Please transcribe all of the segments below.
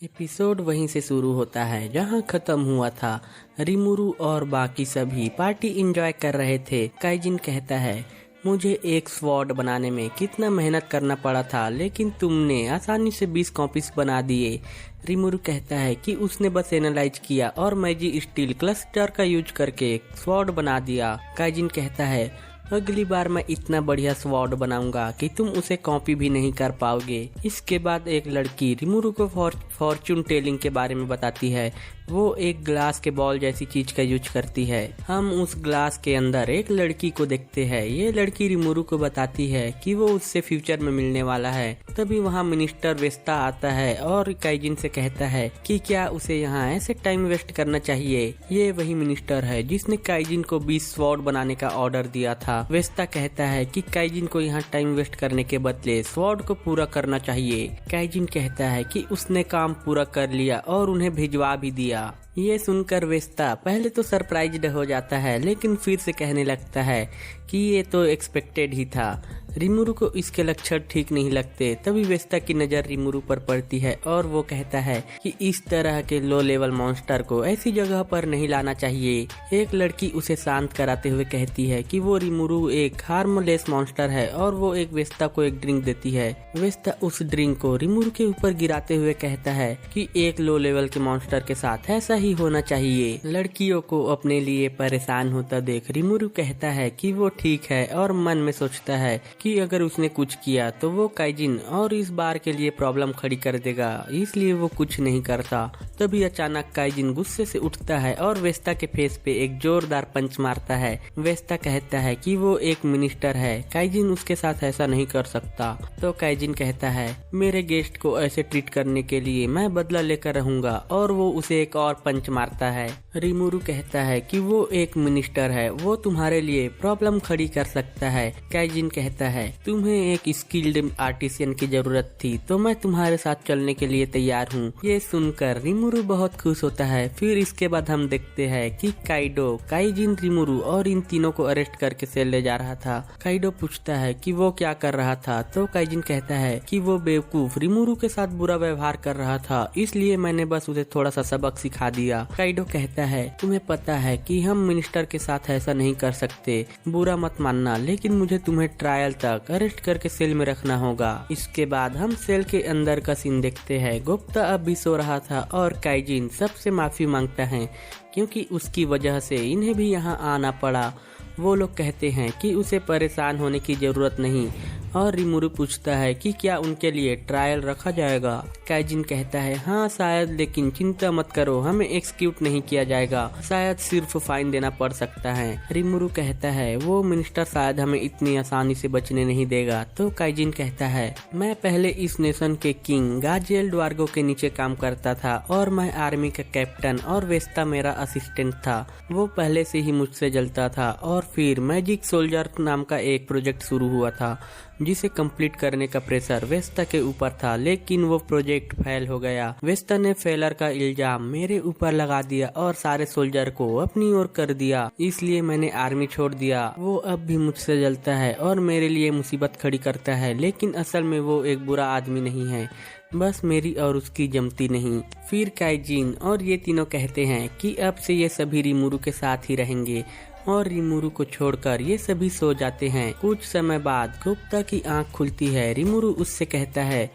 Episode वहीं से शुरू होता है जहां खत्म हुआ था। रिमुरु और बाकी सभी पार्टी एंजॉय कर रहे थे। काइजिन कहता है, मुझे एक स्वॉर्ड बनाने में कितना मेहनत करना पड़ा था, लेकिन तुमने आसानी से 20 कॉपीज बना दिए। रिमुरु कहता है कि उसने बस एनालाइज किया और मैजी स्टील क्लस्टर का यूज करके एक स्वॉर्ड बना दिया। काइजिन कहता है, अगली बार मैं इतना बढ़िया स्वॉर्ड बनाऊंगा कि तुम उसे कॉपी भी नहीं कर पाओगे। इसके बाद एक लड़की रिमुरु को फॉर्चून टेलिंग के बारे में बताती है। वो एक ग्लास के बॉल जैसी चीज का यूज करती है। हम उस ग्लास के अंदर एक लड़की को देखते हैं। ये लड़की रिमुरु को बताती है कि वो उससे फ्यूचर में मिलने वाला है। तभी वहाँ मिनिस्टर वेस्ता आता है और काइजिन से कहता है कि क्या उसे यहाँ ऐसे टाइम वेस्ट करना चाहिए। ये वही मिनिस्टर है जिसने काइजिन को 20 स्वॉर्ड बनाने का ऑर्डर दिया था। वेस्ता कहता है कि काइजिन को यहाँ टाइम वेस्ट करने के बदले स्वॉर्ड को पूरा करना चाहिए। काइजिन कहता है कि उसने काम पूरा कर लिया और उन्हें भिजवा भी दिया। ये सुनकर वेस्ता पहले तो सरप्राइज्ड हो जाता है, लेकिन फिर से कहने लगता है कि ये तो एक्सपेक्टेड ही था। रिमुरु को इसके लक्षण ठीक नहीं लगते। तभी वेस्ता की नजर रिमुरु पर पड़ती है और वो कहता है कि इस तरह के लो लेवल मॉन्स्टर को ऐसी जगह पर नहीं लाना चाहिए। एक लड़की उसे शांत कराते हुए कहती है कि वो रिमुरु एक हार्मलेस मॉन्स्टर है और वो एक वेस्ता को एक ड्रिंक देती है। वेस्ता उस ड्रिंक को रिमुरु के ऊपर गिराते हुए कहता है कि एक लो लेवल के मॉन्स्टर के साथ ऐसा ही होना चाहिए। लड़कियों को अपने लिए परेशान होता देख रिमुरु कहता है कि वो ठीक है और मन में सोचता है कि अगर उसने कुछ किया तो वो काइजिन और इस बार के लिए प्रॉब्लम खड़ी कर देगा, इसलिए वो कुछ नहीं करता। तभी अचानक काइजिन गुस्से से उठता है और वेस्ता के फेस पे एक जोरदार पंच मारता है। वेस्ता कहता है कि वो एक मिनिस्टर है, काइजिन उसके साथ ऐसा नहीं कर सकता। तो काइजिन कहता है, मेरे गेस्ट को ऐसे ट्रीट करने के लिए मैं बदला लेकर रहूंगा, और वो उसे एक और पंच मारता है। रिमुरु कहता है कि वो एक मिनिस्टर है, वो तुम्हारे लिए प्रॉब्लम खड़ी कर सकता है। काइजिन कहता है, तुम्हें एक स्किल्ड आर्टिशियन की जरूरत थी, तो मैं तुम्हारे साथ चलने के लिए तैयार हूँ। ये सुनकर रिमुरु बहुत खुश होता है। फिर इसके बाद हम देखते हैं कि काइडो, काइजिन, रिमुरु और इन तीनों को अरेस्ट करके सेल ले जा रहा था। काइडो पूछता है कि वो क्या कर रहा था, तो काइजिन कहता है कि वो बेवकूफ रिमुरु के साथ बुरा व्यवहार कर रहा था, इसलिए मैंने बस उसे थोड़ा सा सबक सिखा दिया। काइडो कहता है, तुम्हें पता है कि हम मिनिस्टर के साथ ऐसा नहीं कर सकते, बुरा मत मानना, लेकिन मुझे तुम्हें ट्रायल तक अरेस्ट करके सेल में रखना होगा। इसके बाद हम सेल के अंदर का सीन देखते हैं। गुप्ता अब भी सो रहा था और काइजिन सबसे माफी मांगता है क्योंकि उसकी वजह से इन्हें भी यहाँ आना पड़ा। वो लोग कहते हैं कि उसे परेशान होने की जरूरत नहीं, और रिमुरु पूछता है कि क्या उनके लिए ट्रायल रखा जाएगा। काइजिन कहता है, हाँ शायद, लेकिन चिंता मत करो, हमें एक्सक्यूट नहीं किया जाएगा, शायद सिर्फ फाइन देना पड़ सकता है। रिमुरु कहता है, वो मिनिस्टर शायद हमें इतनी आसानी से बचने नहीं देगा। तो काइजिन कहता है, मैं पहले इस नेशन के किंग गाजियल ड्वार्गो के नीचे काम करता था और मैं आर्मी का कैप्टन और वेस्ता मेरा असिस्टेंट था। वो पहले से ही मुझसे जलता था और फिर मैजिक सोल्जर नाम का एक प्रोजेक्ट शुरू हुआ था जिसे कंप्लीट करने का प्रेशर वेस्ता के ऊपर था, लेकिन वो प्रोजेक्ट फेल हो गया। वेस्ता ने फेलर का इल्जाम मेरे ऊपर लगा दिया और सारे सोल्जर को अपनी ओर कर दिया, इसलिए मैंने आर्मी छोड़ दिया। वो अब भी मुझसे जलता है और मेरे लिए मुसीबत खड़ी करता है, लेकिन असल में वो एक बुरा आदमी नहीं है, बस मेरी और उसकी जमती नहीं। फिर काइजिन और ये तीनों कहते हैं कि अब से ये सभी रिमुरु के साथ ही रहेंगे, और रिमुरु को छोड़कर ये सभी सो जाते हैं। कुछ समय बाद गुप्ता की आंख खुलती है। रिमुरु उससे कहता है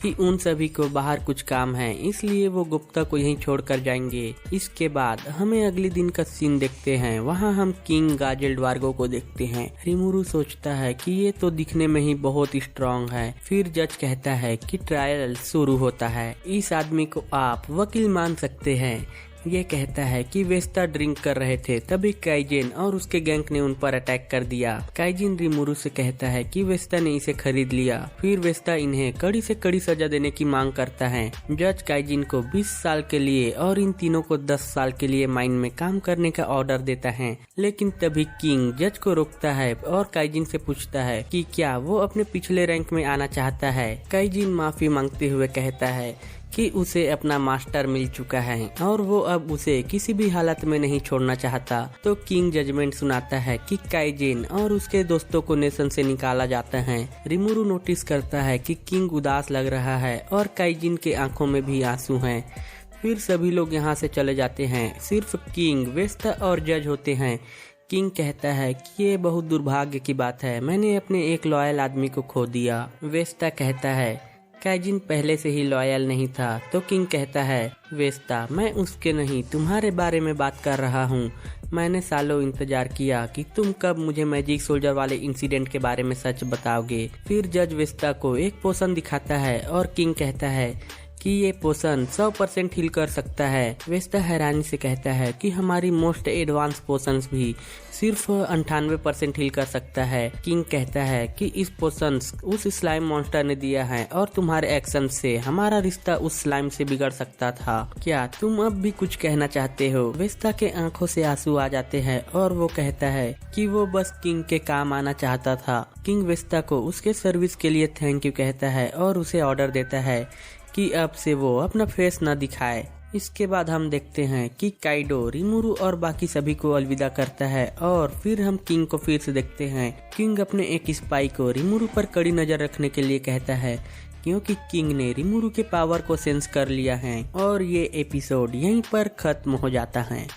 कि उन सभी को बाहर कुछ काम है, इसलिए वो गुप्ता को यहीं छोड़कर जाएंगे। इसके बाद हमें अगले दिन का सीन देखते हैं। वहाँ हम किंग गाजियल ड्वार्गो को देखते हैं। रिमुरु सोचता है कि ये तो दिखने में ही बहुत स्ट्रॉन्ग है। फिर जज कहता है कि ट्रायल शुरू होता है, इस आदमी को आप वकील मान सकते हैं। ये कहता है कि वेस्ता ड्रिंक कर रहे थे, तभी काइजिन और उसके गैंग ने उन पर अटैक कर दिया। काइजिन रिमुरु से कहता है कि वेस्ता ने इसे खरीद लिया। फिर वेस्ता इन्हें कड़ी से कड़ी सजा देने की मांग करता है। जज काइजिन को 20 साल के लिए और इन तीनों को 10 साल के लिए माइन में काम करने का ऑर्डर देता है, लेकिन तभी किंग जज को रोकता है और काइजिन से पूछता है कि क्या वो अपने पिछले रैंक में आना चाहता है। काइजिन माफी मांगते हुए कहता है कि उसे अपना मास्टर मिल चुका है और वो अब उसे किसी भी हालत में नहीं छोड़ना चाहता। तो किंग जजमेंट सुनाता है कि काइजिन और उसके दोस्तों को नेशन से निकाला जाता है। रिमुरु नोटिस करता है कि किंग उदास लग रहा है और काइजिन के आंखों में भी आंसू हैं। फिर सभी लोग यहाँ से चले जाते हैं, सिर्फ किंग, वेस्टा और जज होते हैं। किंग कहता है कि ये बहुत दुर्भाग्य की बात है, मैंने अपने एक लॉयल आदमी को खो दिया। वेस्टा कहता है काइजिन पहले से ही लॉयल नहीं था। तो किंग कहता है वेस्टा, मैं उसके नहीं तुम्हारे बारे में बात कर रहा हूँ। मैंने सालों इंतजार किया कि तुम कब मुझे मैजिक सोल्जर वाले इंसिडेंट के बारे में सच बताओगे। फिर जज वेस्टा को एक पोशन दिखाता है और किंग कहता है कि ये पोशन 100% हील कर सकता है। वेस्टा हैरानी से कहता है कि हमारी मोस्ट एडवांस पोशंस भी सिर्फ 98% हील कर सकता है। किंग कहता है कि इस पोशन उस स्लाइम मॉन्स्टर ने दिया है और तुम्हारे एक्शन से हमारा रिश्ता उस स्लाइम से बिगड़ सकता था। क्या तुम अब भी कुछ कहना चाहते हो? वेस्टा के आंखों से आंसू आ जाते हैं और वो कहता है कि वो बस किंग के काम आना चाहता था। किंग वेस्टा को उसके सर्विस के लिए थैंक यू कहता है और उसे ऑर्डर देता है कि अब से वो अपना फेस न दिखाए। इसके बाद हम देखते हैं कि काइडो, रिमुरु और बाकी सभी को अलविदा करता है और फिर हम किंग को फिर से देखते हैं। किंग अपने एक स्पाई को रिमुरु पर कड़ी नजर रखने के लिए कहता है क्योंकि किंग ने रिमुरु के पावर को सेंस कर लिया है। और ये एपिसोड यहीं पर खत्म हो जाता है।